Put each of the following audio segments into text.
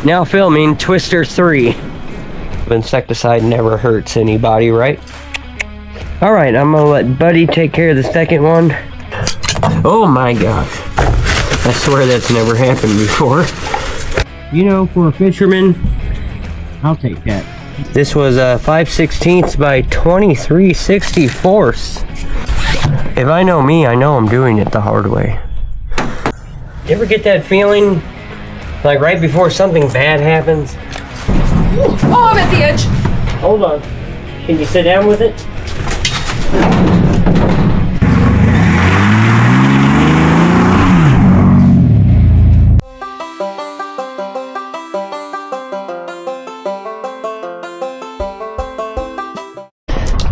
Now filming Twister 3. Insecticide never hurts anybody, right? Alright, I'm gonna let Buddy take care of the second one. Oh my gosh. I swear that's never happened before. You know, for a fisherman, I'll take that. This was 5/16 by 23/64. If I know me, I know I'm doing it the hard way. You ever get that feeling, like right before something bad happens? Oh, I'm at the edge. Hold on. Can you sit down with it?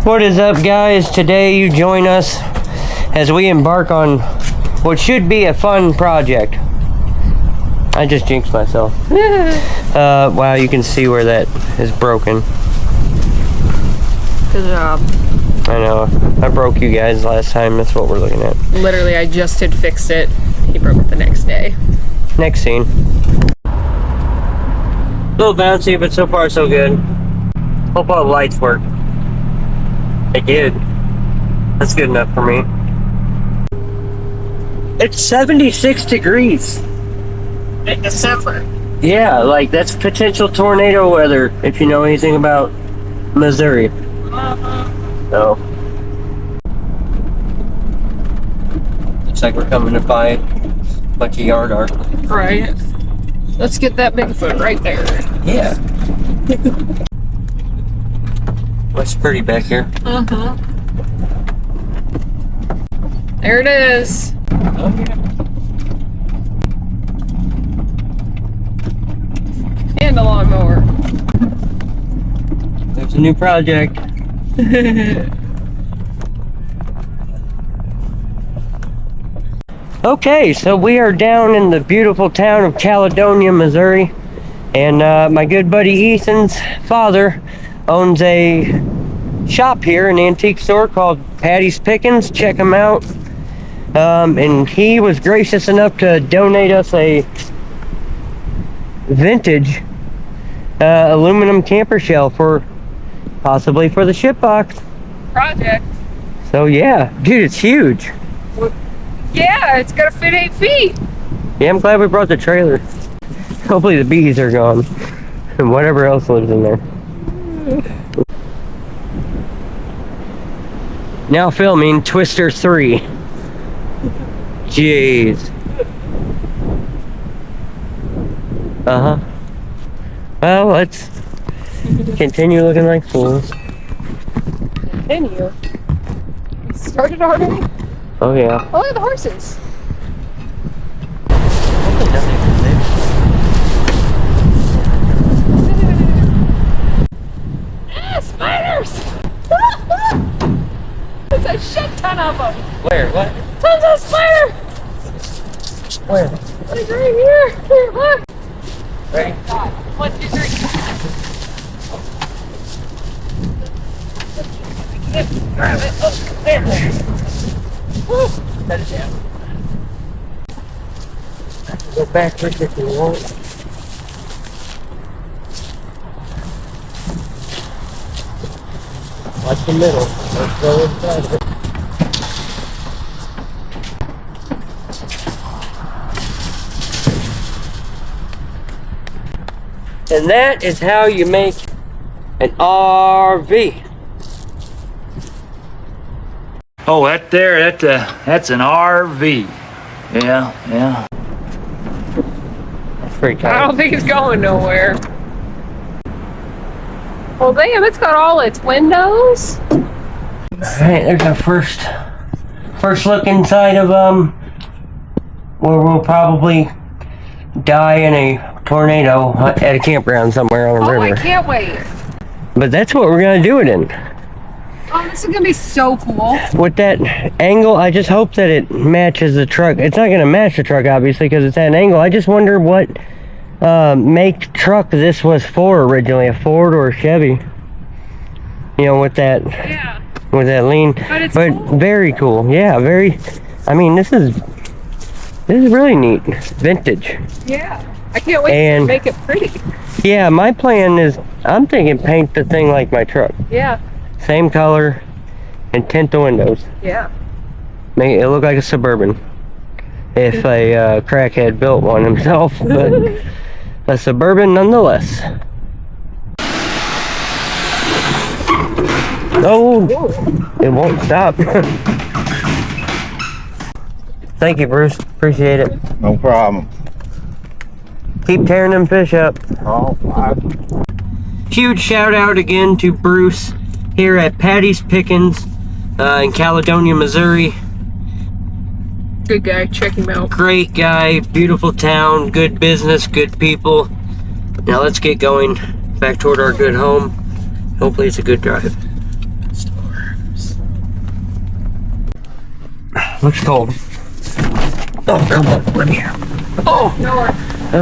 What is up, guys? Today you join us as we embark on what should be a fun project. I just jinxed myself. Wow, you can see where that is broken. Good job. I know. I broke you guys last time. That's what we're looking at. Literally, I just had fixed it. He broke it the next day. Next scene. A little bouncy, but so far so good. Hope all the lights work. They did. That's good enough for me. It's 76 degrees. In December. Yeah, like that's potential tornado weather if you know anything about Missouri. So looks like we're coming to find a bunch of yard art. Right. Let's get that Bigfoot right there. Yeah. Looks pretty back here. There it is. Oh yeah. And a lawnmower. There's a new project. Okay, so we are down in the beautiful town of Caledonia, Missouri, and my good buddy Ethan's father owns a shop here, an antique store called Patty's Pickins. Check him out. And he was gracious enough to donate us a vintage aluminum camper shell possibly for the ship box Project. So yeah, dude, it's huge. Yeah, it's gotta fit 8 feet. Yeah, I'm glad we brought the trailer. Hopefully the bees are gone and whatever else lives in there. Now filming Twister 3. Jeez. Well, let's continue looking like fools. Continue. We started already? Oh yeah. Oh, look at the horses. Ah, spiders! There's a shit ton of them. Where? What? Tons of spiders! Where? Like right here. Here, look. Ready? 1, 2, 3. Grab it. Oh, there. Woo. Set it down. I can go backwards if you want. Watch the middle. Let's go inside of it. And that is how you make an RV. Oh, that's an RV. Yeah. That's pretty I cool. don't think it's going nowhere. Well, damn, it's got all its windows. Alright, there's our first look inside of where we'll probably die in a tornado at a campground somewhere on a river. I can't wait. But that's what we're gonna do it in. Oh, this is gonna be so cool. With that angle, I just hope that it matches the truck. It's not gonna match the truck, obviously, because it's at an angle. I just wonder what make truck this was for originally, a Ford or a Chevy. You know, with that lean. But it's cool. Very cool. Yeah, very. I mean, this is really neat. Vintage. Yeah. I can't wait And- to make it pretty. Yeah, my plan is, I'm thinking paint the thing like my truck. Yeah. Same color and tint the windows. Yeah. Make it look like a Suburban. If a crackhead built one himself, but a Suburban nonetheless. Oh, it won't stop. Thank you, Bruce. Appreciate it. No problem. Keep tearing them fish up. Oh, Huge shout out again to Bruce here at Patty's Pickens in Caledonia, Missouri. Good guy. Check him out. Great guy, beautiful town, good business, good people. Now let's get going back toward our good home. Hopefully it's a good drive. Looks cold. Oh, come on, let me out. Oh, no.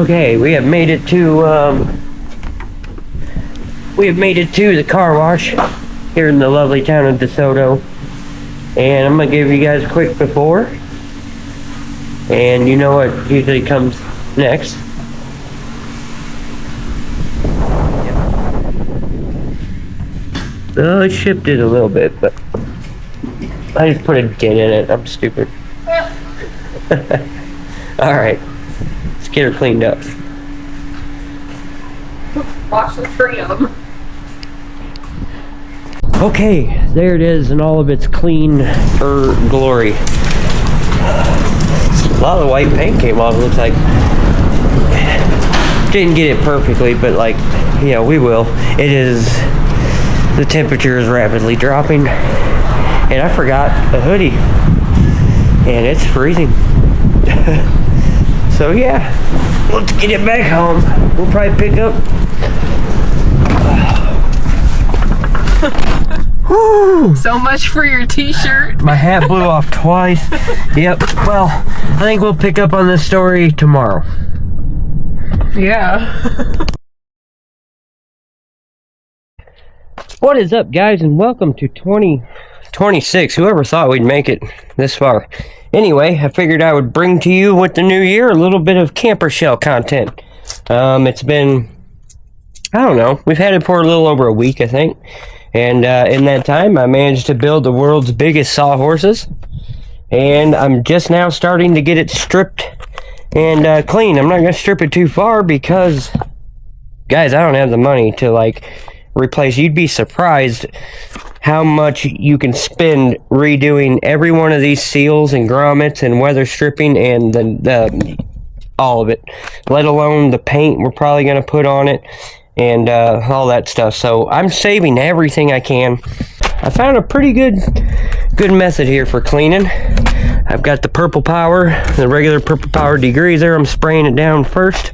Okay, we have made it to the car wash here in the lovely town of DeSoto. And I'm gonna give you guys a quick before. And you know what usually comes next. I shipped it a little bit, but I just put a dent in it. I'm stupid. Alright, let's get her cleaned up. Watch the trim. Okay, there it is in all of its clean glory. A lot of the white paint came off, it looks like. Didn't get it perfectly, but like, yeah, we will. The temperature is rapidly dropping. And I forgot a hoodie. And it's freezing. So yeah, let's get it back home. We'll probably pick up. So much for your t-shirt. My hat blew off twice. Yep. Well, I think we'll pick up on this story tomorrow. Yeah. What is up, guys, and welcome to 2026. Whoever thought we'd make it this far. Anyway, I figured I would bring to you with the new year a little bit of camper shell content. It's been, I don't know, we've had it for a little over a week, I think. And in that time, I managed to build the world's biggest sawhorses. And I'm just now starting to get it stripped and clean. I'm not going to strip it too far because, guys, I don't have the money to, like, replace. You'd be surprised how much you can spend redoing every one of these seals and grommets and weather stripping and the all of it. Let alone the paint we're probably going to put on it. And all that stuff. So I'm saving everything I can. I found a pretty good method here for cleaning. I've got the Purple Power, the regular Purple Power degreaser. I'm spraying it down first.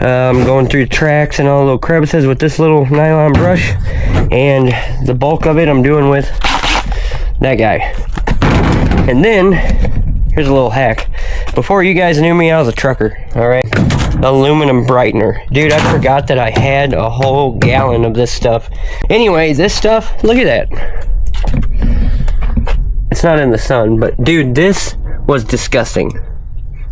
I'm going through the tracks and all the little crevices with this little nylon brush. And the bulk of it I'm doing with that guy. And then, here's a little hack. Before you guys knew me, I was a trucker, alright? Aluminum brightener. Dude, I forgot that I had a whole gallon of this stuff. Anyway, this stuff, look at that. It's not in the sun, but dude, this was disgusting.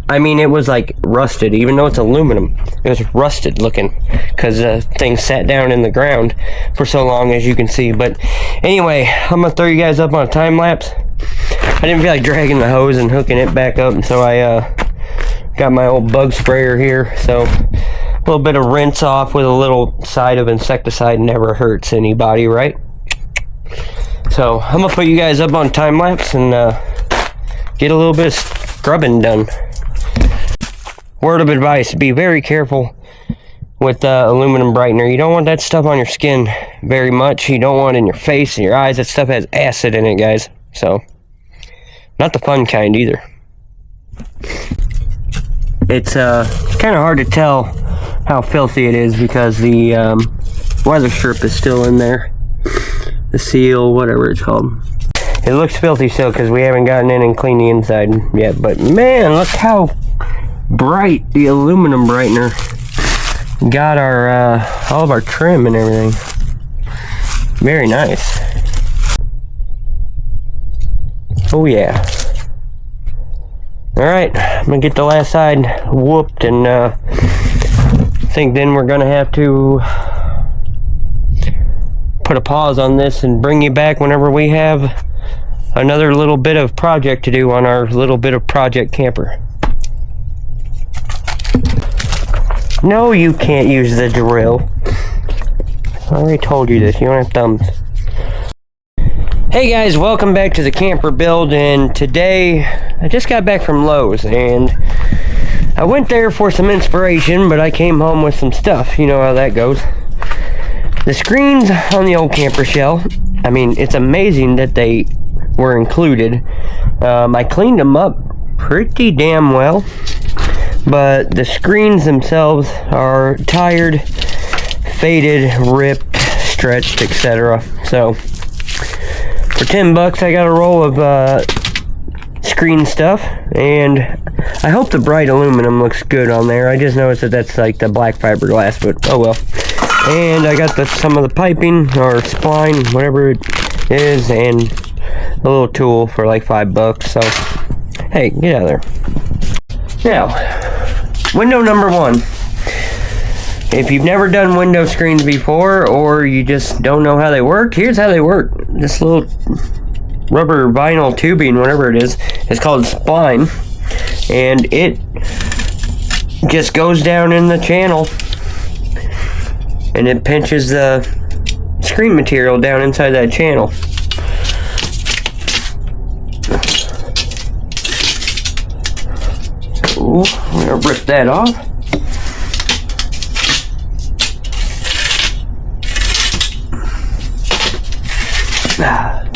I mean, it was like rusted, even though it's aluminum. It was rusted looking, because the thing sat down in the ground for so long, as you can see. But anyway, I'm going to throw you guys up on a time lapse. I didn't feel like dragging the hose and hooking it back up, and so I got my old bug sprayer here. So a little bit of rinse off with a little side of insecticide never hurts anybody, right? So I'm gonna put you guys up on time lapse and get a little bit of scrubbing done. Word of advice: be very careful with aluminum brightener. You don't want that stuff on your skin very much. You don't want it in your face and your eyes. That stuff has acid in it, guys. So not the fun kind either. It's kind of hard to tell how filthy it is because the weather strip is still in there. The seal, whatever it's called. It looks filthy still because we haven't gotten in and cleaned the inside yet. But man, look how bright the aluminum brightener got our all of our trim and everything. Very nice. Oh yeah. Alright, I'm gonna get the last side whooped and think then we're gonna have to put a pause on this and bring you back whenever we have another little bit of project to do on our little bit of project camper. No, you can't use the drill. I already told you this. You don't have thumbs. Hey guys, welcome back to the camper build, and today I just got back from Lowe's and I went there for some inspiration, but I came home with some stuff. You know how that goes. The screens on the old camper shell, I mean, it's amazing that they were included. I cleaned them up pretty damn well, but the screens themselves are tired, faded, ripped, stretched, etc. So for $10 I got a roll of screen stuff, and I hope the bright aluminum looks good on there. I just noticed that that's like the black fiberglass, but oh well. And I got some of the piping or spline, whatever it is, and a little tool for like $5. So hey, get out of there. Now, window number 1. If you've never done window screens before, or you just don't know how they work, here's how they work. This little rubber vinyl tubing, whatever it is called spline, and it just goes down in the channel and it pinches the screen material down inside that channel. Ooh, I'm gonna rip that off.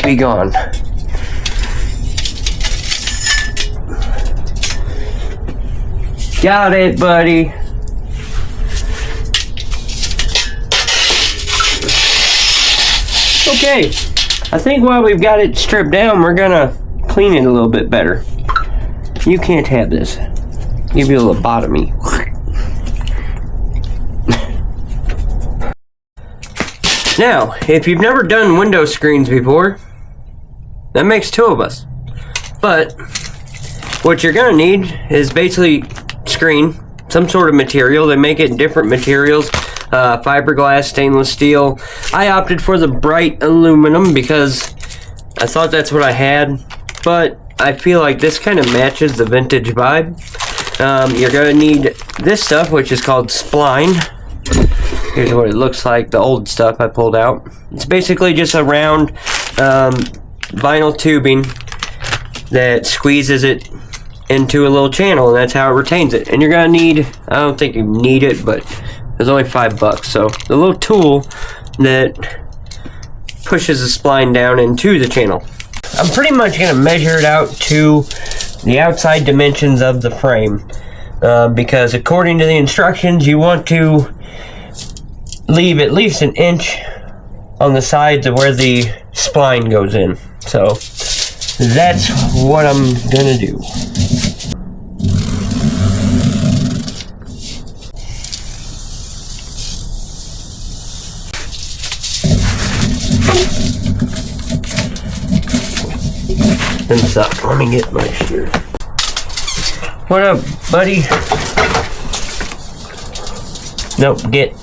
Be gone. Got it, buddy. Okay, I think while we've got it stripped down, we're gonna clean it a little bit better. You can't have this. Give you a lobotomy. Now, if you've never done window screens before, that makes 2 of us. But what you're gonna need is basically screen, some sort of material. They make it in different materials, fiberglass, stainless steel. I opted for the bright aluminum because I thought that's what I had, but I feel like this kind of matches the vintage vibe. You're gonna need this stuff, which is called spline. Here's what it looks like, the old stuff I pulled out. It's basically just a round vinyl tubing that squeezes it into a little channel, and that's how it retains it. And you're gonna need, I don't think you need it, but it's only $5. So the little tool that pushes the spline down into the channel. I'm pretty much gonna measure it out to the outside dimensions of the frame, because according to the instructions, you want to leave at least 1 inch on the sides of where the spline goes in. So that's what I'm gonna do. Let me get my shears. What up, buddy? Nope, get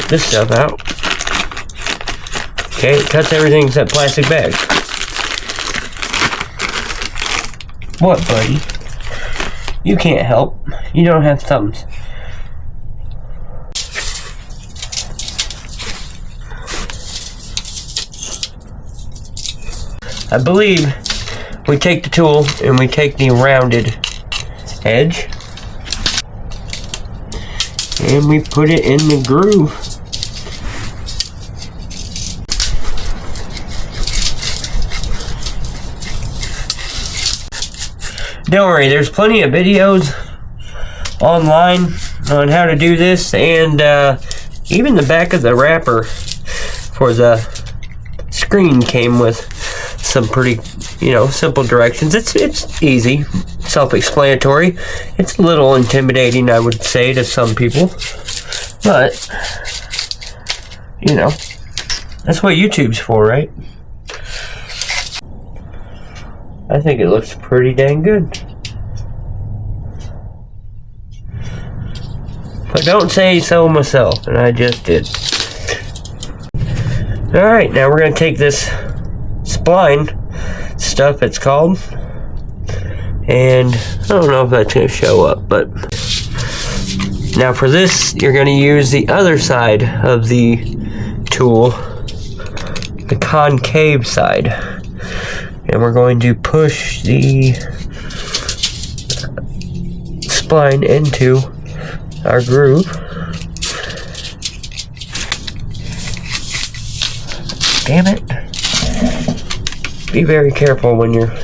this stuff out. Okay, it cuts everything except plastic bags. What, buddy? You can't help. You don't have thumbs. I believe we take the tool and we take the rounded edge and we put it in the groove. Don't worry, there's plenty of videos online on how to do this, and even the back of the wrapper for the screen came with some pretty, simple directions. It's easy, self-explanatory. It's a little intimidating, I would say, to some people, but that's what YouTube's for, right? I think it looks pretty dang good. But don't say so myself, and I just did. Alright, now we're going to take this spline stuff, it's called, and I don't know if that's going to show up, but now for this, you're going to use the other side of the tool, the concave side, and we're going to push the spline into our groove. Damn it. Be very careful when you're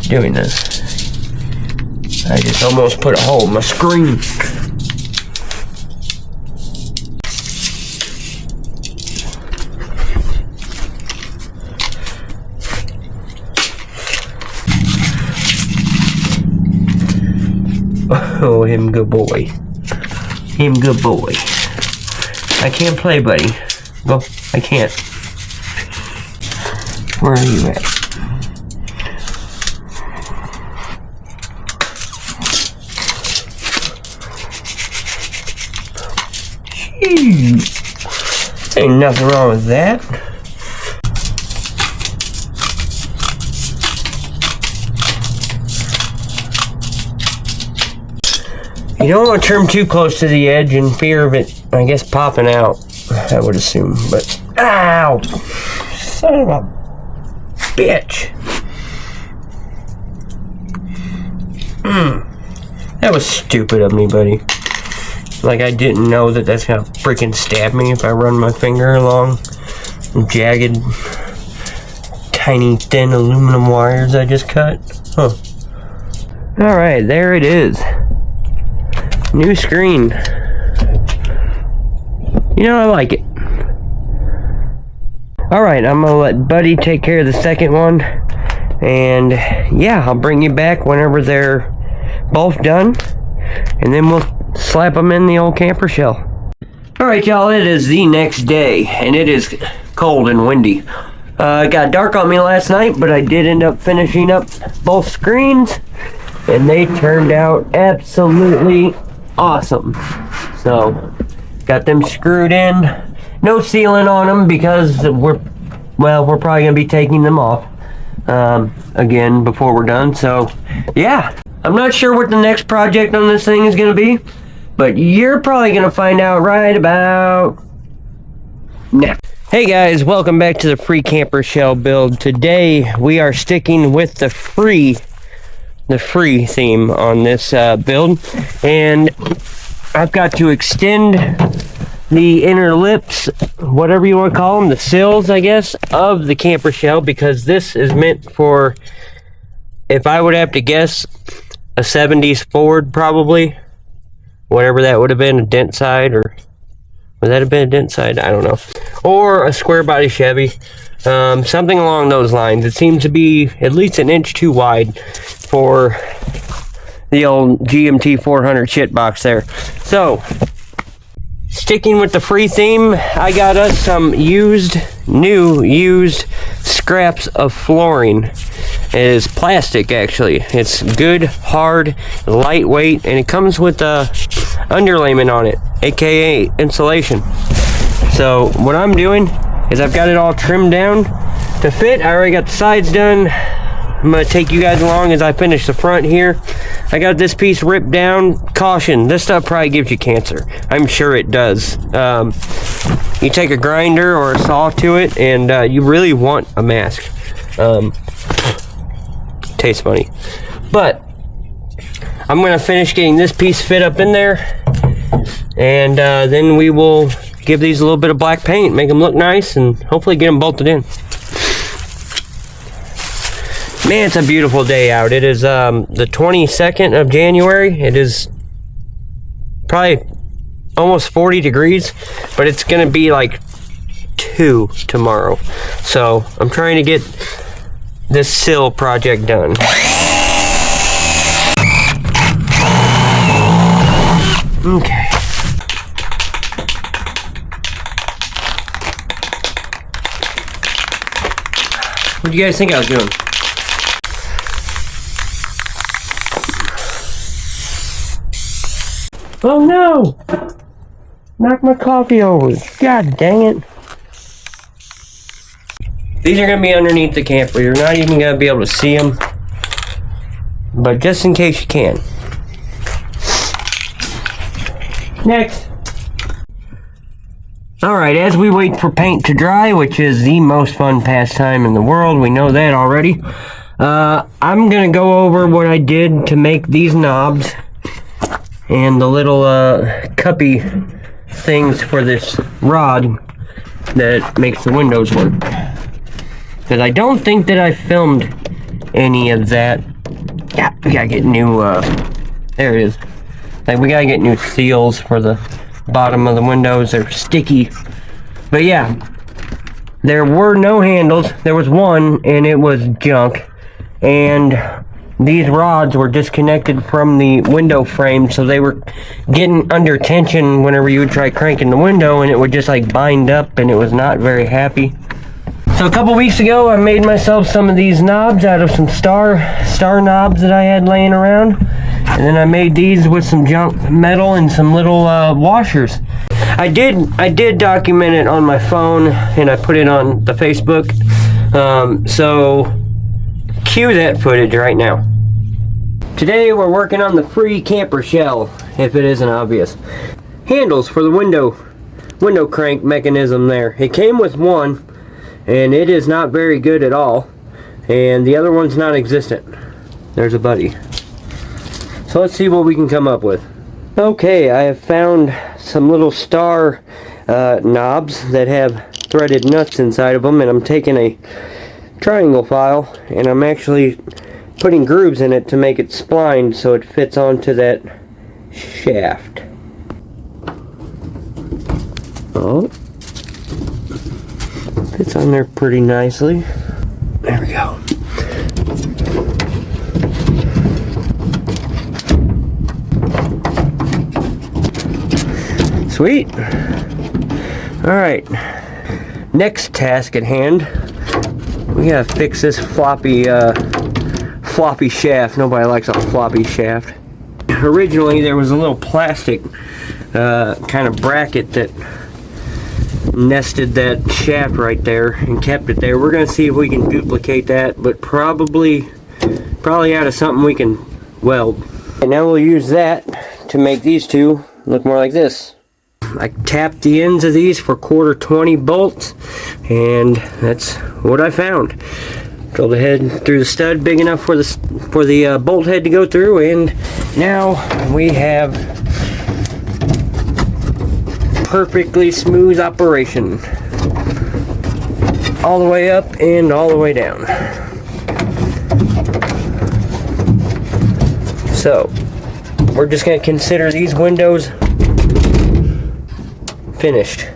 doing this. I just almost put a hole in my screen. Oh, him good boy. Him good boy. I can't play, buddy. Well, I can't. Where are you at? Jeez. Ain't nothing wrong with that. You don't want to trim too close to the edge in fear of it, I guess, popping out, I would assume, but ow! Son of a bitch! That was stupid of me, buddy. Like, I didn't know that that's gonna freaking stab me if I run my finger along jagged, tiny, thin aluminum wires I just cut. Huh. Alright, there it is. New screen. You know, I like it. Alright, I'm gonna let Buddy take care of the second one. And yeah, I'll bring you back whenever they're both done. And then we'll slap them in the old camper shell. Alright, y'all, it is the next day. And it is cold and windy. It got dark on me last night, but I did end up finishing up both screens. And they turned out absolutely awesome. So, got them screwed in. No sealing on them because we're probably going to be taking them off again before we're done. So, yeah. I'm not sure what the next project on this thing is going to be, but you're probably going to find out right about now. Hey guys, welcome back to the free camper shell build. Today, we are sticking with the free theme on this build, and I've got to extend the inner lips, whatever you want to call them, the sills, I guess, of the camper shell, because this is meant for, if I would have to guess, a 70s Ford, probably, whatever that would have been, a dent side, or would that have been a dent side? I don't know, or a square body Chevy, something along those lines. It seems to be at least an inch too wide for the old GMT 400 shitbox there. So, sticking with the free theme, I got us some new used scraps of flooring. It is plastic, actually. It's good, hard, lightweight, and it comes with a underlayment on it, aka insulation. So, what I'm doing is I've got it all trimmed down to fit. I already got the sides done. I'm going to take you guys along as I finish the front here. I got this piece ripped down. Caution, this stuff probably gives you cancer. I'm sure it does. You take a grinder or a saw to it, and you really want a mask. Tastes funny. But I'm going to finish getting this piece fit up in there, and then we will give these a little bit of black paint, make them look nice, and hopefully get them bolted in. Man, it's a beautiful day out. It is the 22nd of January. It is probably almost 40 degrees, but it's going to be like 2 tomorrow. So I'm trying to get this sill project done. Okay. What do you guys think I was doing? Oh no! Knock my coffee over. God dang it. These are going to be underneath the camper. You're not even going to be able to see them. But just in case you can. Next. Alright, as we wait for paint to dry, which is the most fun pastime in the world, we know that already. I'm going to go over what I did to make these knobs and the little cuppy things for this rod that makes the windows work. Because I don't think that I filmed any of that. Yeah, we gotta get new, there it is. Like, we gotta get new seals for the bottom of the windows. They're sticky. But yeah, there were no handles. There was one, and it was junk. And these rods were disconnected from the window frame, so they were getting under tension whenever you would try cranking the window, and it would just like bind up, and it was not very happy. So a couple weeks ago, I made myself some of these knobs out of some star knobs that I had laying around. And then I made these with some junk metal and some little washers. I did document it on my phone, and I put it on the Facebook. So cue that footage right now. Today we're working on the free camper shell, if it isn't obvious. Handles for the window crank mechanism there. It came with one, and it is not very good at all, and the other one's non-existent. There's a buddy. So let's see what we can come up with. Okay, I have found some little star knobs that have threaded nuts inside of them, and I'm taking a triangle file and I'm actually putting grooves in it to make it splined so it fits onto that shaft. Oh, fits on there pretty nicely. There we go. Sweet. Alright. Next task at hand. We gotta fix this floppy shaft. Nobody likes a floppy shaft. Originally there was a little plastic kind of bracket that nested that shaft right there and kept it there. We're gonna see if we can duplicate that, but probably out of something we can weld. And now we'll use that to make these two look more like this. I tapped the ends of these for 1/4 bolts, and that's what I found. Drilled the head through the stud big enough for the bolt head to go through, and now we have perfectly smooth operation all the way up and all the way down. So we're just going to consider these windows finished.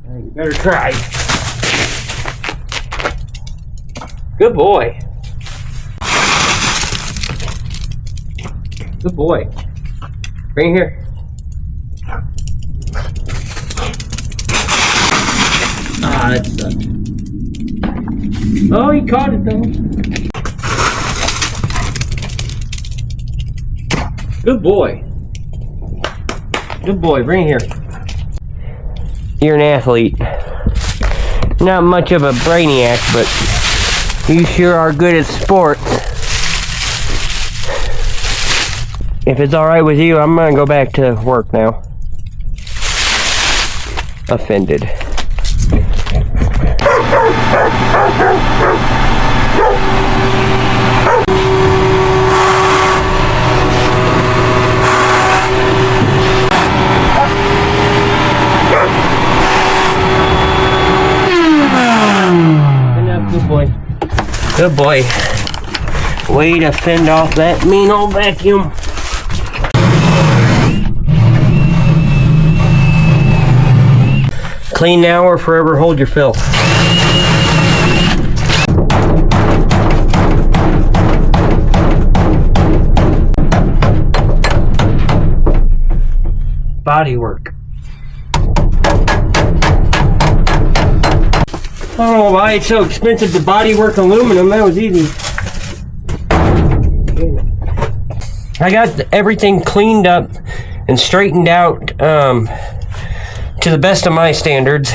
You better try. Good boy. Good boy. Bring here. Ah, that sucked. Oh, he caught it though. Good boy. Good boy, bring it here. You're an athlete. Not much of a brainiac, but you sure are good at sports. If it's alright with you, I'm gonna go back to work now. Offended. Good boy. Good boy. Way to fend off that mean old vacuum. Clean now or forever hold your filth. Body work. I don't know why it's so expensive to body work aluminum. That was easy. I got everything cleaned up and straightened out to the best of my standards.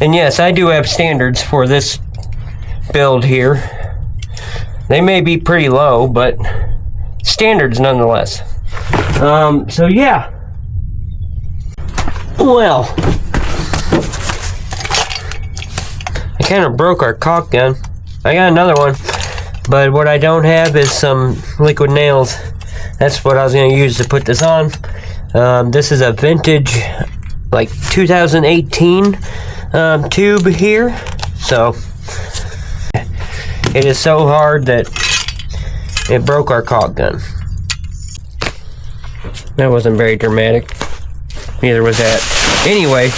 And yes, I do have standards for this build here. They may be pretty low, but standards nonetheless. So yeah. Well, I kind of broke our caulk gun. I got another one, but what I don't have is some liquid nails. That's what I was going to use to put this on. This is a vintage, like 2018 tube here. So it is so hard that it broke our caulk gun. That wasn't very dramatic. Neither was that. Anyway,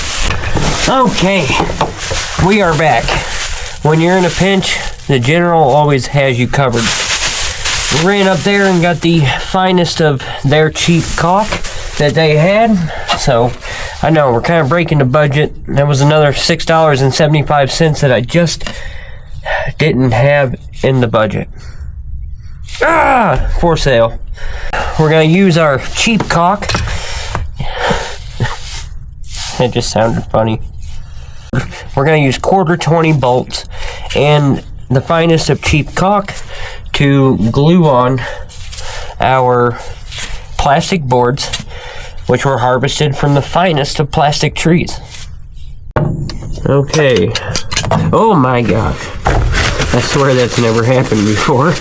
okay, we are back. When you're in a pinch, the General always has you covered. We ran up there and got the finest of their cheap caulk that they had. So, I know, we're kind of breaking the budget. That was another $6.75 that I just didn't have in the budget. For sale. We're going to use our cheap caulk. It just sounded funny. We're going to use 1/4 bolts and the finest of cheap caulk to glue on our plastic boards, which were harvested from the finest of plastic trees. Okay. Oh my gosh. I swear that's never happened before.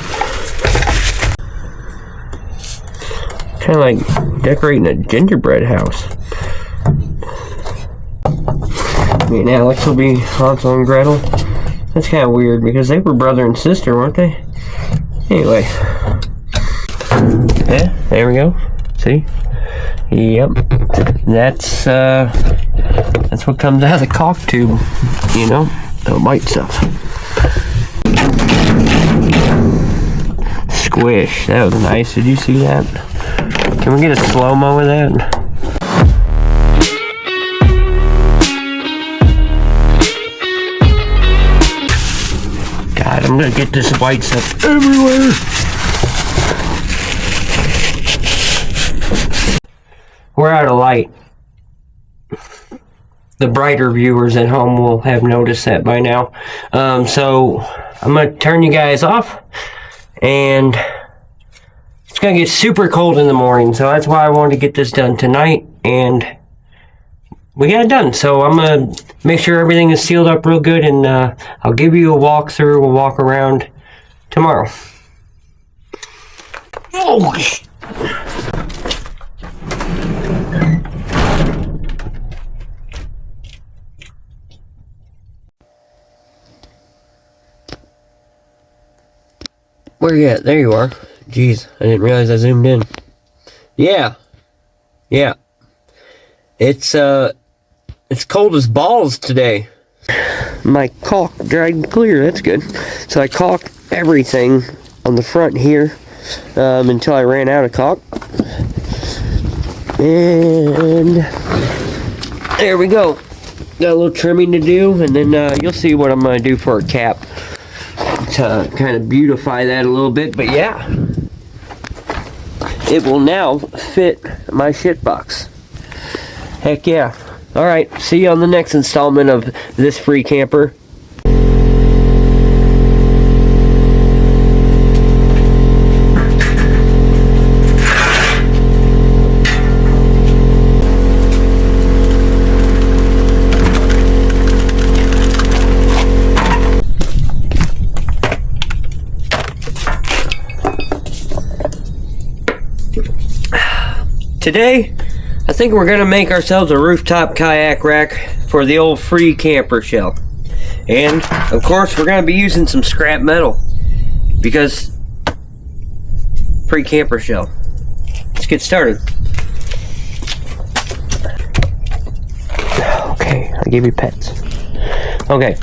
Kind of like decorating a gingerbread house. Me and Alex will be Hansel and Gretel. That's kind of weird because they were brother and sister, weren't they? Anyway. Yeah, there we go. See? Yep. That's what comes out of the caulk tube, you know? The white stuff. Squish. That was nice. Did you see that? Can we get a slow-mo of that? God, I'm gonna get this white stuff everywhere. We're out of light. The brighter viewers at home will have noticed that by now. So I'm gonna turn you guys off, and it's gonna get super cold in the morning, so that's why I wanted to get this done tonight, and we got it done. So I'm gonna make sure everything is sealed up real good, and I'll give you a walkthrough. We'll walk around tomorrow. Oh. Where you at? There you are. Jeez, I didn't realize I zoomed in. Yeah. It's cold as balls today. My caulk dried clear, that's good. So I caulked everything on the front here until I ran out of caulk. And there we go. Got a little trimming to do, and then you'll see what I'm going to do for a cap to kind of beautify that a little bit. But yeah, it will now fit my shit box. Heck yeah. Alright, see you on the next installment of this free camper. Today, I think we're going to make ourselves a rooftop kayak rack for the old free camper shell. And, of course, we're going to be using some scrap metal. Because, free camper shell. Let's get started. Okay, I gave you pets. Okay,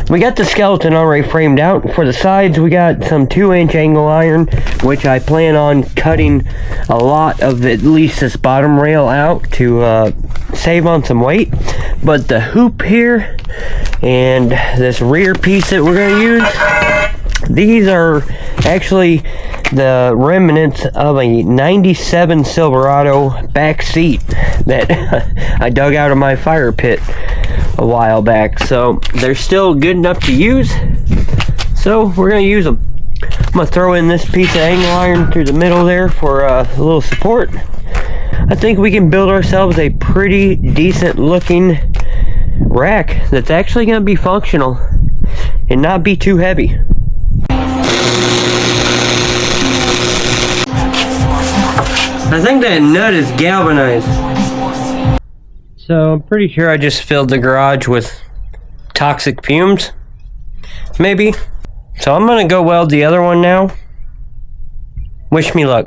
we got the skeleton already framed out. For the sides, we got some 2-inch angle iron, which I plan on cutting a lot of at least this bottom rail out to save on some weight. But the hoop here and this rear piece that we're going to use, these are actually the remnants of a 97 Silverado back seat that I dug out of my fire pit a while back. So they're still good enough to use. So we're going to use them. I'm going to throw in this piece of angle iron through the middle there for a little support. I think we can build ourselves a pretty decent looking rack that's actually going to be functional and not be too heavy. I think that nut is galvanized. So I'm pretty sure I just filled the garage with toxic fumes. Maybe. So I'm gonna go weld the other one now. Wish me luck.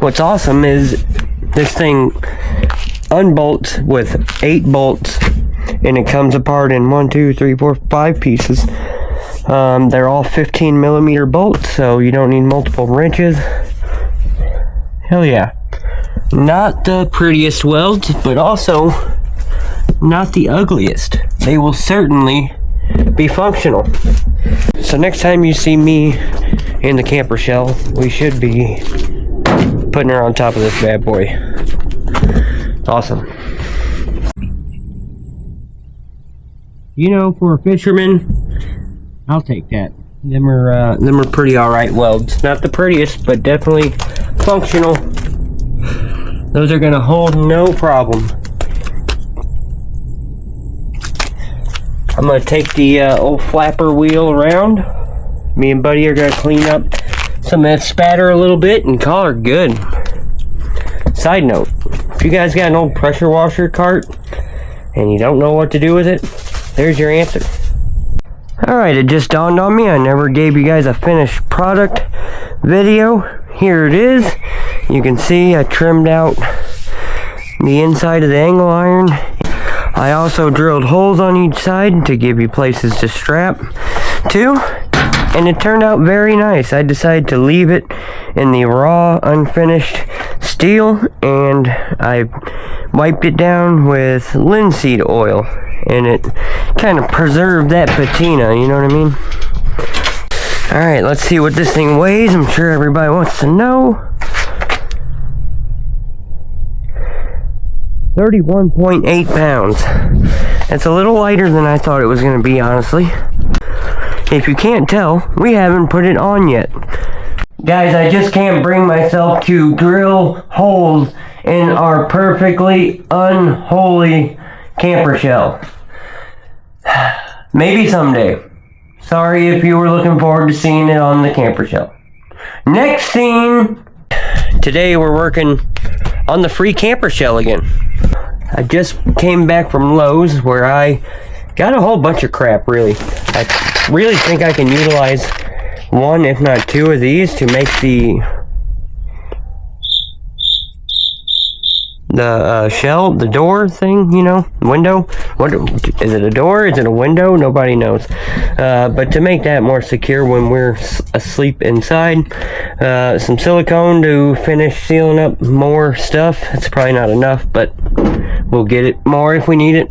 What's awesome is this thing unbolts with 8 bolts, and it comes apart in 1, 2, 3, 4, 5 pieces. They're all 15 millimeter bolts, so you don't need multiple wrenches. Hell yeah. Not the prettiest welds, but also not the ugliest. They will certainly be functional. So next time you see me in the camper shell, we should be putting her on top of this bad boy. Awesome. You know, for a fisherman, I'll take that. Them are pretty alright welds. Not the prettiest, but definitely functional. Those are gonna hold no problem. I'm gonna take the old flapper wheel around. Me and Buddy are gonna clean up some of that spatter a little bit and call her good. Side note, if you guys got an old pressure washer cart and you don't know what to do with it, there's your answer. Alright, it just dawned on me I never gave you guys a finished product video. Here it is. You can see I trimmed out the inside of the angle iron. I also drilled holes on each side to give you places to strap to, and it turned out very nice. I decided to leave it in the raw, unfinished steel, and I wiped it down with linseed oil, and it kind of preserved that patina, you know what I mean? Alright, let's see what this thing weighs. I'm sure everybody wants to know. 31.8 pounds. That's a little lighter than I thought it was going to be, honestly. If you can't tell, we haven't put it on yet. Guys, I just can't bring myself to drill holes in our perfectly unholy camper shell. Maybe someday. Sorry if you were looking forward to seeing it on the camper shell. Next scene! Today we're working on the free camper shell again. I just came back from Lowe's where I got a whole bunch of crap, really. I really think I can utilize 1, if not 2 of these to make the shell, the door thing, you know, window. What is it, a door? Is it a window? Nobody knows. But to make that more secure when we're asleep inside, some silicone to finish sealing up more stuff. It's probably not enough, but we'll get it more if we need it.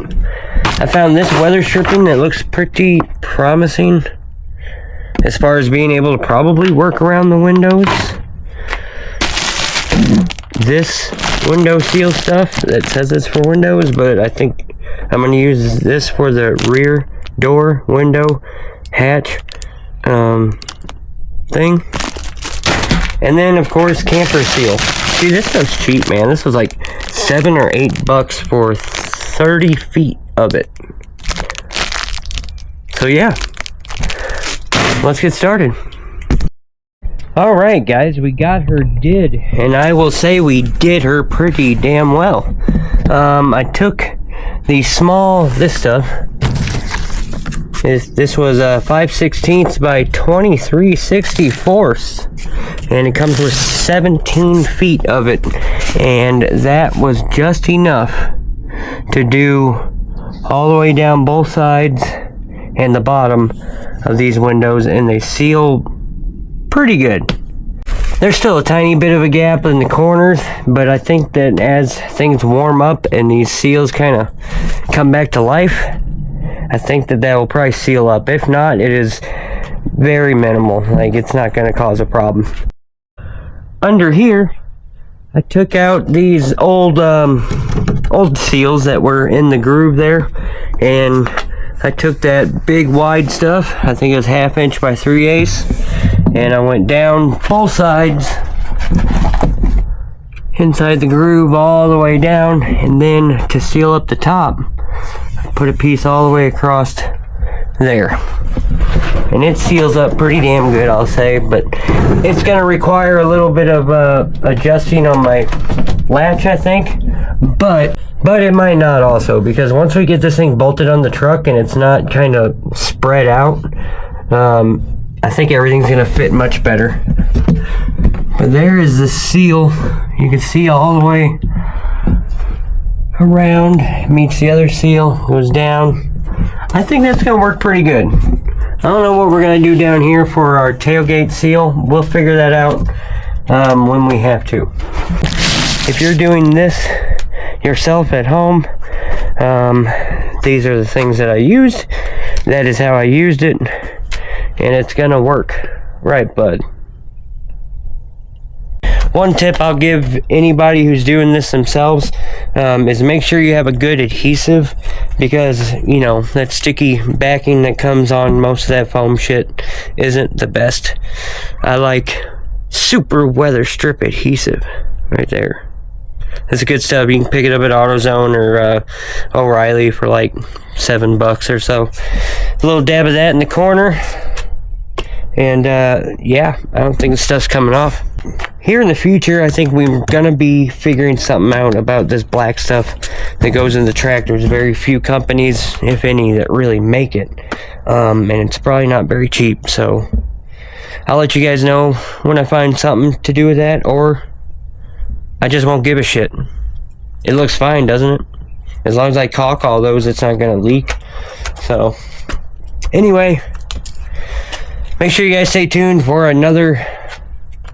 I found this weather stripping that looks pretty promising as far as being able to probably work around the windows. This window seal stuff that says it's for windows, but I think I'm going to use this for the rear door, window, hatch thing. And then, of course, camper seal. See, this stuff's cheap, man. This was like $7 or $8 for 30 feet of it. So, yeah. Let's get started. Alright guys, we got her did, and I will say we did her pretty damn well. I took the small, this stuff, this was 5/16 by 23/64, and it comes with 17 feet of it, and that was just enough to do all the way down both sides and the bottom of these windows, and they seal pretty good. There's still a tiny bit of a gap in the corners, but I think that as things warm up and these seals kind of come back to life, I think that will probably seal up. If not, it is very minimal. Like, it's not going to cause a problem. Under here, I took out these old seals that were in the groove there, and I took that big wide stuff, I think it was 1/2 inch by 3/8, and I went down both sides inside the groove all the way down, and then to seal up the top, I put a piece all the way across there. And it seals up pretty damn good, I'll say, but it's going to require a little bit of adjusting on my latch, I think, but it might not also, because once we get this thing bolted on the truck and it's not kind of spread out, I think everything's going to fit much better. But there is the seal. You can see all the way around, meets the other seal, goes down. I think that's going to work pretty good. I don't know what we're going to do down here for our tailgate seal. We'll figure that out when we have to. If you're doing this yourself at home, these are the things that I used. That is how I used it, and it's going to work. Right, bud? One tip I'll give anybody who's doing this themselves is make sure you have a good adhesive, because, you know, that sticky backing that comes on most of that foam shit isn't the best. I like super weather strip adhesive right there. That's good stuff. You can pick it up at AutoZone or O'Reilly for like $7 or so. A little dab of that in the corner. And yeah, I don't think the stuff's coming off. Here in the future, I think we're gonna be figuring something out about this black stuff that goes in the tractors. Very few companies, if any, that really make it. And it's probably not very cheap, so I'll let you guys know when I find something to do with that, or I just won't give a shit. It looks fine, doesn't it? As long as I caulk all those, it's not gonna leak. So, anyway, make sure you guys stay tuned for another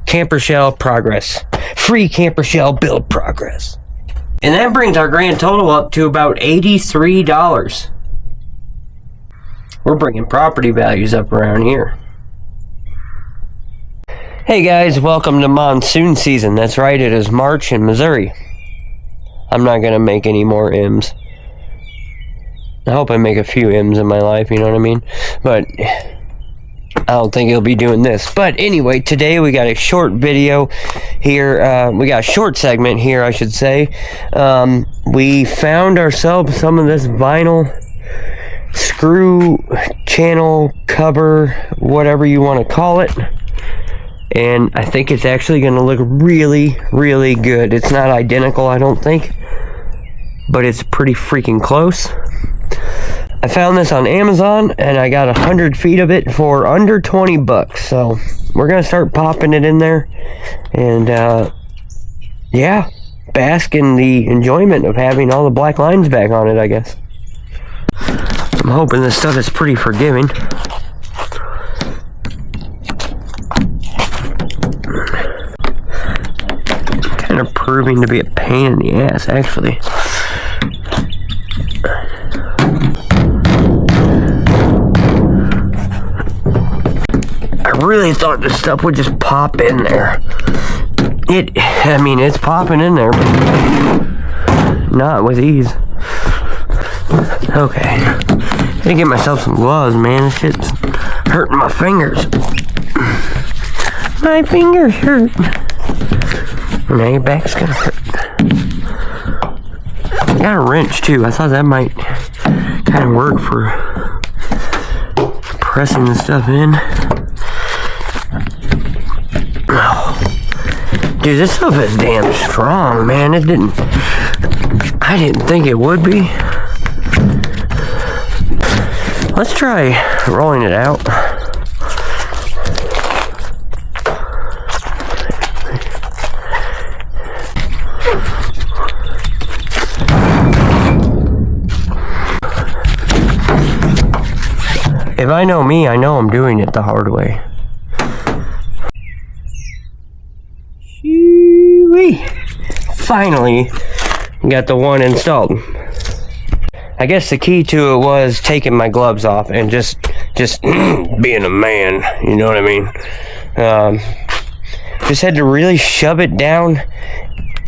camper shell progress. Free camper shell build progress. And that brings our grand total up to about $83. We're bringing property values up around here. Hey guys, welcome to monsoon season. That's right, it is March in Missouri. I'm not gonna make any more M's. I hope I make a few M's in my life, you know what I mean? But I don't think he'll be doing this. But anyway, today we got a short video here. We got a short segment here, I should say. We found ourselves some of this vinyl screw channel cover, whatever you want to call it. And I think it's actually going to look really, really good. It's not identical, I don't think, but it's pretty freaking close. I found this on Amazon, and I got 100 feet of it for under $20. So we're gonna start popping it in there, and yeah, bask in the enjoyment of having all the black lines back on it, I guess. I'm hoping this stuff is pretty forgiving. Kind of proving to be a pain in the ass, actually. I really thought this stuff would just pop in there. I mean, it's popping in there, but not with ease. Okay. Gotta get myself some gloves, man. This shit's hurting my fingers. My fingers hurt. Now your back's gonna hurt. I got a wrench too. I thought that might kind of work for pressing the stuff in. Oh. Dude, this stuff is damn strong, man. I didn't think it would be. Let's try rolling it out. If I know me, I know I'm doing it the hard way. RV. Finally got the one installed. I guess the key to it was taking my gloves off and just being a man, you know what I mean? Just had to really shove it down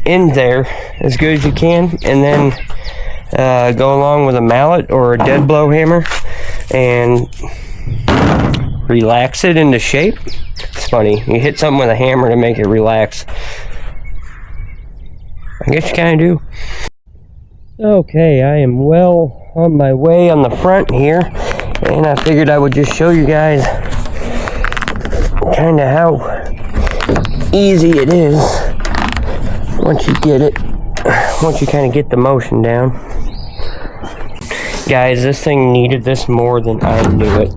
in there as good as you can, and then go along with a mallet or a dead blow hammer and relax it into shape. It's funny, you hit something with a hammer to make it relax. I guess you kind of do. Okay, I am well on my way on the front here, and I figured I would just show you guys kind of how easy it is once you get it, once you kind of get the motion down. Guys, this thing needed this more than I knew it.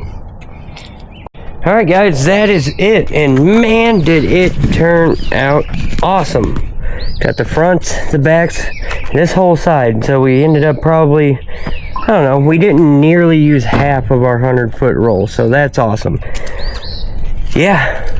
Alright guys, that is it, and man did it turn out awesome. Got the fronts, the backs, this whole side, so we ended up probably, I don't know, we didn't nearly use half of our 100-foot roll, so that's awesome. Yeah.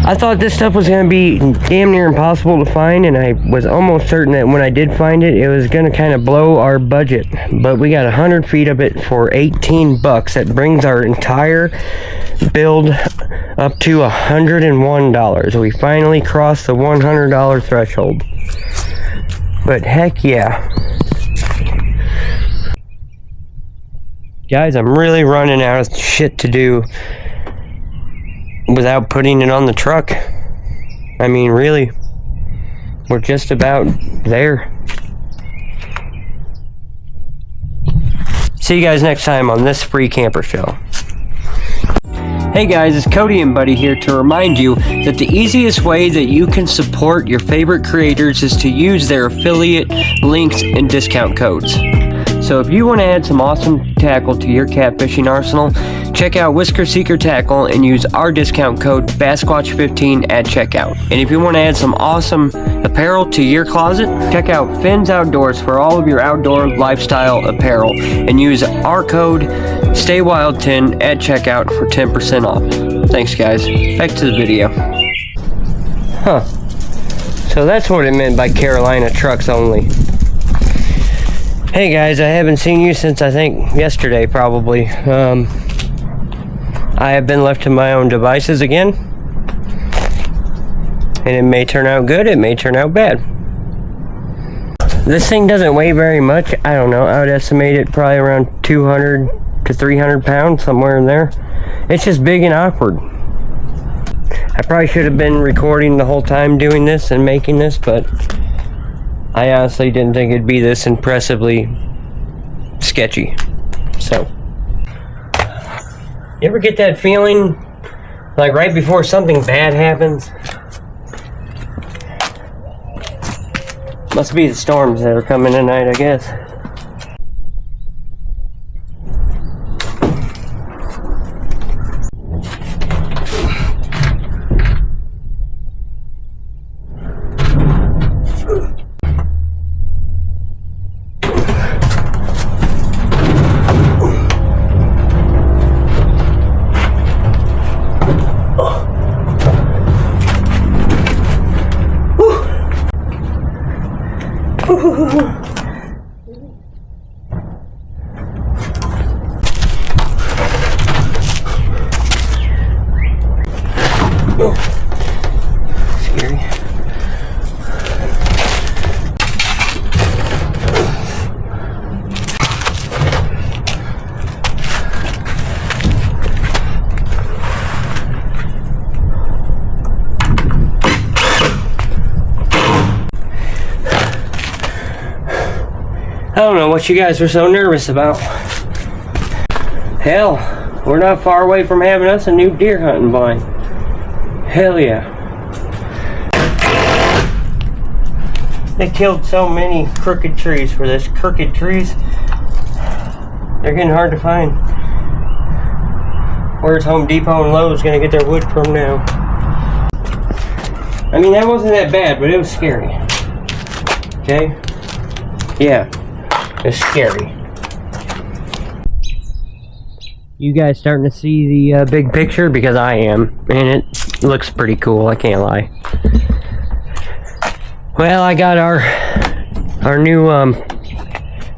I thought this stuff was going to be damn near impossible to find, and I was almost certain that when I did find it, it was going to kind of blow our budget. But we got 100 feet of it for $18. That brings our entire build up to $101. We finally crossed the $100 threshold. But heck yeah. Guys, I'm really running out of shit to do without putting it on the truck. I mean, really, we're just about there. See you guys next time on this free camper show. Hey guys, it's Cody and Buddy here to remind you that the easiest way that you can support your favorite creators is to use their affiliate links and discount codes. So if you want to add some awesome tackle to your catfishing arsenal, check out Whisker Seeker Tackle and use our discount code BASSQUATCH15 at checkout. And if you want to add some awesome apparel to your closet, check out Finn's Outdoors for all of your outdoor lifestyle apparel and use our code STAYWILD10 at checkout for 10% off. Thanks guys. Back to the video. Huh. So that's what it meant by Carolina trucks only. Hey guys, I haven't seen you since I think yesterday probably. I have been left to my own devices again. And it may turn out good, it may turn out bad. This thing doesn't weigh very much. I don't know, I would estimate it probably around 200 to 300 pounds, somewhere in there. It's just big and awkward. I probably should have been recording the whole time doing this and making this, but I honestly didn't think it'd be this impressively sketchy. So, you ever get that feeling like right before something bad happens? Must be the storms that are coming tonight, I guess. Scary. I don't know what you guys are so nervous about. Hell, we're not far away from having us a new deer hunting blind. Hell yeah. They killed so many crooked trees for this. Crooked trees, they're getting hard to find. Where's Home Depot and Lowe's gonna get their wood from now? I mean, that wasn't that bad, but it was scary. Okay? Yeah. It's scary. You guys starting to see the big picture? Because I am, and it looks pretty cool, I can't lie. Well, I got our new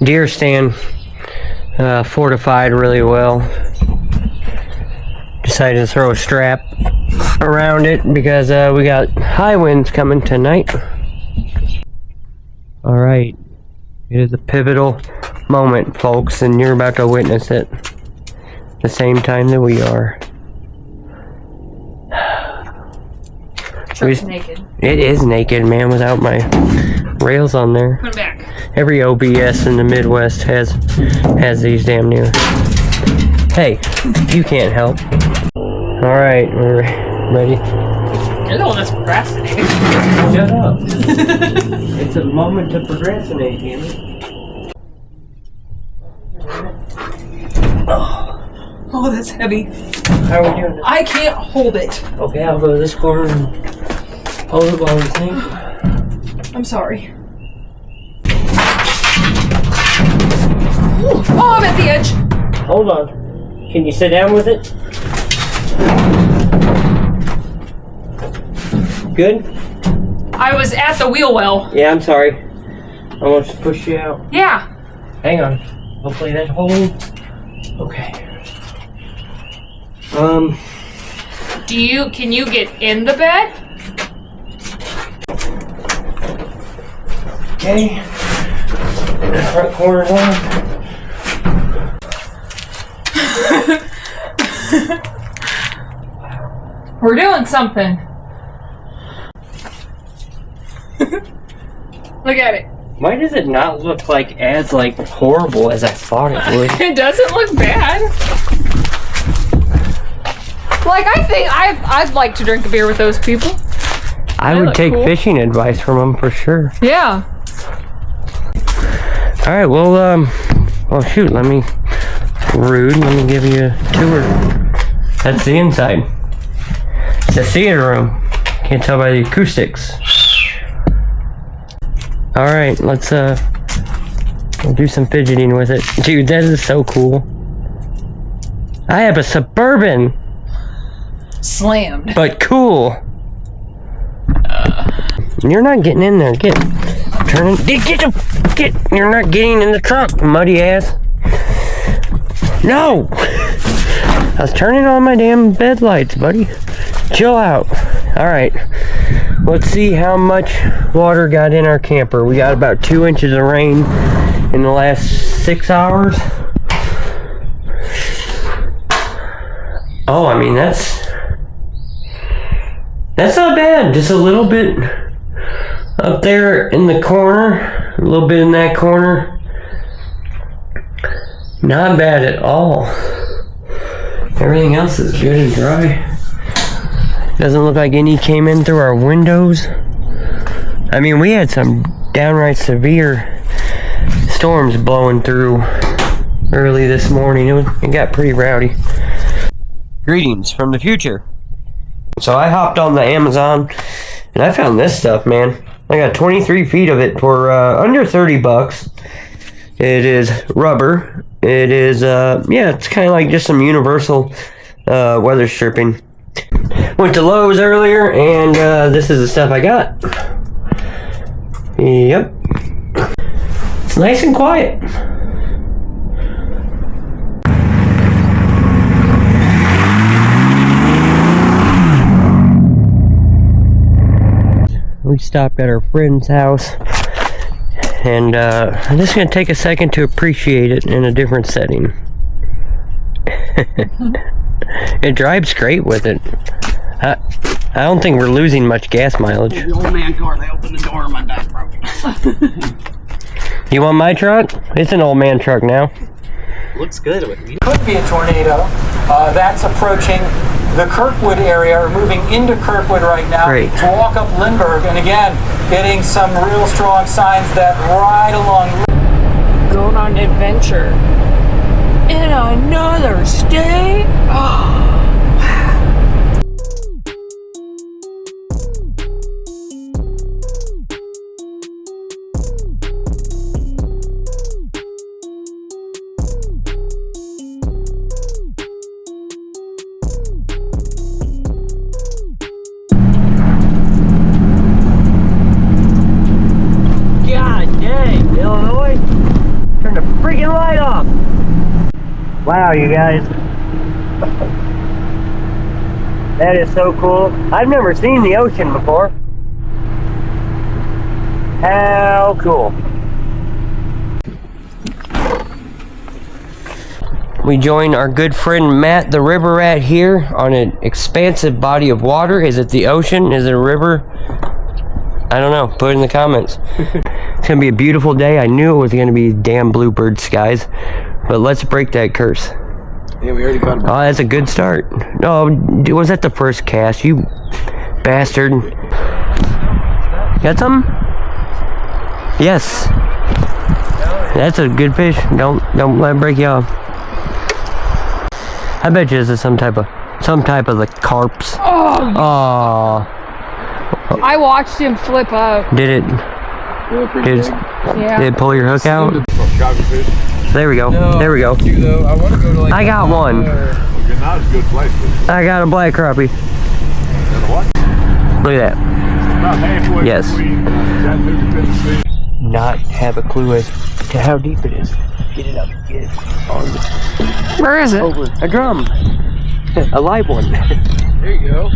deer stand fortified really well. Decided to throw a strap around it because we got high winds coming tonight. Alright, it is a pivotal moment, folks, and you're about to witness it the same time that we are. Truck's naked. It is naked, man, without my rails on there. Put it back. Every OBS in the Midwest has these damn near. Hey, you can't help. Alright, we're ready. You're the one that's procrastinating. Shut up. It's a moment to procrastinate, damn it. Oh, that's heavy. How are we doing? I can't hold it. Okay, I'll go to this corner and hold it while we think. I'm sorry. Oh, I'm at the edge. Hold on. Can you sit down with it? Good? I was at the wheel well. Yeah, I'm sorry. I want to push you out. Yeah. Hang on. Hopefully that holds. Okay. Can you get in the bed? Okay. The front corner's on. We're doing something. Look at it. Why does it not look like as horrible as I thought it would? It doesn't look bad. Like, I think I'd like to drink a beer with those people. I They would look take cool. fishing advice from them for sure. Yeah. All right, well, well, shoot, let me give you a tour. That's the inside. It's a theater room. Can't tell by the acoustics. All right, let's we'll do some fidgeting with it. Dude, that is so cool. I have a Suburban, Slammed. but cool. You're not getting in there. Get. You're not getting in the trunk, muddy ass. No! I was turning on my damn bed lights, buddy. Chill out. Alright. Let's see how much water got in our camper. We got about 2 inches of rain in the last 6 hours. Oh, I mean, that's not bad. Just a little bit up there in the corner, a little bit in that corner. Not bad at all. Everything else is good and dry. Doesn't look like any came in through our windows. I mean, we had some downright severe storms blowing through early this morning. It got pretty rowdy. Greetings from the future. So I hopped on the Amazon and I found this stuff, man. I got 23 feet of it for under 30 bucks. It is rubber. It is, yeah, it's kind of like just some universal weather stripping. Went to Lowe's earlier and this is the stuff I got. Yep. It's nice and quiet. We stopped at our friend's house, and I'm just going to take a second to appreciate it in a different setting. It drives great with it. I don't think we're losing much gas mileage. The old man car, they opened the door and my back broke. You want my truck? It's an old man truck now. Looks good with me. Could be a tornado. That's approaching the Kirkwood area, or moving into Kirkwood right now. Great. To walk up Lindbergh, and again, getting some real strong signs that right along. Going on an adventure. In another state? Oh. Wow, you guys. That is so cool. I've never seen the ocean before. How cool. We join our good friend Matt, the river rat, here on an expansive body of water. Is it the ocean? Is it a river? I don't know. Put it in the comments. It's going to be a beautiful day. I knew it was going to be damn bluebird skies. But let's break that curse. Yeah, we already caught him. Oh, that's a good start. No, was that the first cast? You bastard. Got some? Yes. That's a good fish. Don't let it break you off. I bet you this is some type of the carps. Oh. I watched him flip up. Did it? Yeah. Did it pull your hook out? There we go. No, There we go. I want to go to like I got one. Not a good place. I got a black crappie. Look at that. About halfway Yes. between Chattanooga, Tennessee. Not have a clue as to how deep it is. Get it up. Get it on. Where is it? Over. A drum. A live one. There you go.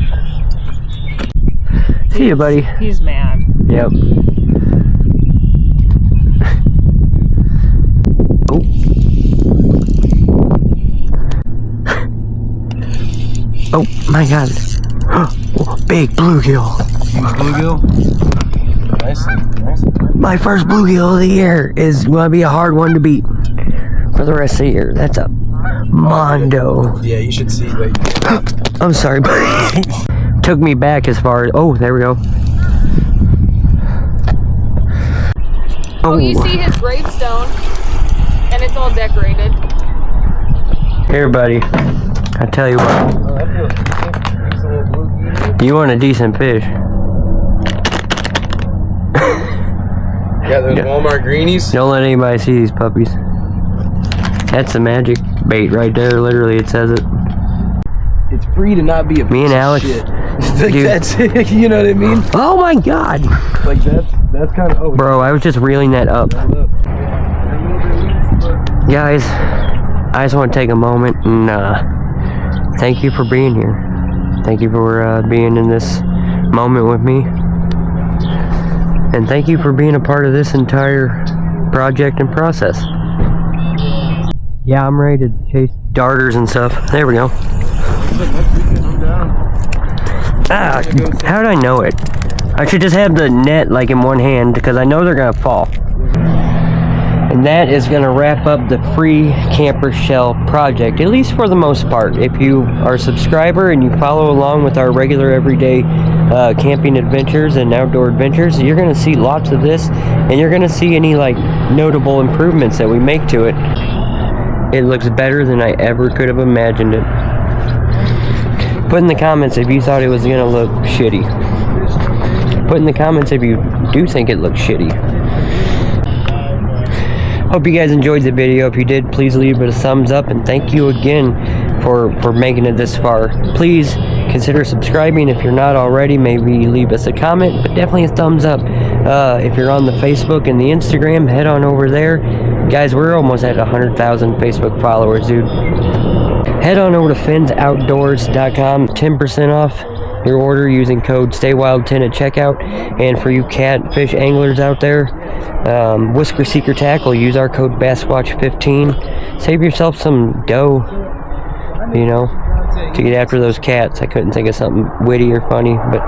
See you, buddy. He's mad. Yep. Oh. Oh my God. Big bluegill. Bluegill. Nice. My first bluegill of the year is going to be a hard one to beat for the rest of the year. That's a mondo. Yeah, you should see. Like, I'm sorry, buddy. Took me back as far as. Oh, there we go. Oh, you see his gravestone, and it's all decorated. Here, buddy. I tell you what. You want a decent fish. yeah, those Walmart greenies. Don't let anybody see these puppies. That's the magic bait right there. Literally, it says it. It's free to not be a Me and Alex. shit. Like Dude. that's it. You know what I mean? Oh my God. Like that's kind of. Oh, Bro, I was just reeling that up. Guys, I just want to take a moment and thank you for being here. Thank you for being in this moment with me. And thank you for being a part of this entire project and process. Yeah, I'm ready to chase darters and stuff. There we go. Ah, how did I know it? I should just have the net like in one hand because I know they're gonna fall. And that is gonna wrap up the free camper shell project, at least for the most part. If you are a subscriber and you follow along with our regular everyday camping adventures and outdoor adventures, you're gonna see lots of this, and you're gonna see any like notable improvements that we make to it. It looks better than I ever could have imagined it. Put in the comments if you thought it was gonna look shitty. Put in the comments if you do think it looks shitty. Hope you guys enjoyed the video. If you did, please leave it a thumbs up, and thank you again for making it this far. Please consider subscribing if you're not already. Maybe leave us a comment, but definitely a thumbs up. If you're on the Facebook and the Instagram, head on over there. Guys, we're almost at 100,000 Facebook followers, dude. Head on over to finsoutdoors.com, 10% off your order using code STAYWILD10 at checkout. And for you catfish anglers out there, Whisker Seeker Tackle, use our code BassWatch15. Save yourself some dough, you know, to get after those cats. I couldn't think of something witty or funny, but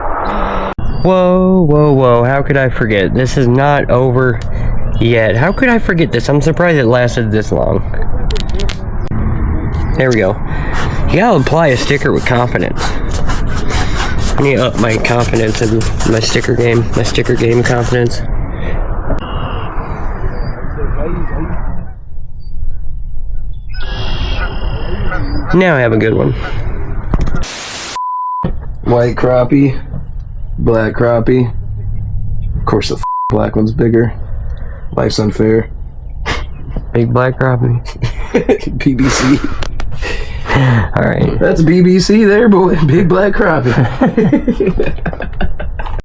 whoa, how could I forget? This is not over yet. How could I forget this? I'm surprised it lasted this long. There we go. You gotta apply a sticker with confidence. I need to up my confidence in my sticker game confidence. Now I have a good one. White crappie, black crappie. Of course, the black one's bigger. Life's unfair. Big black crappie. BBC. Alright. That's BBC there, boy. Big black crappie.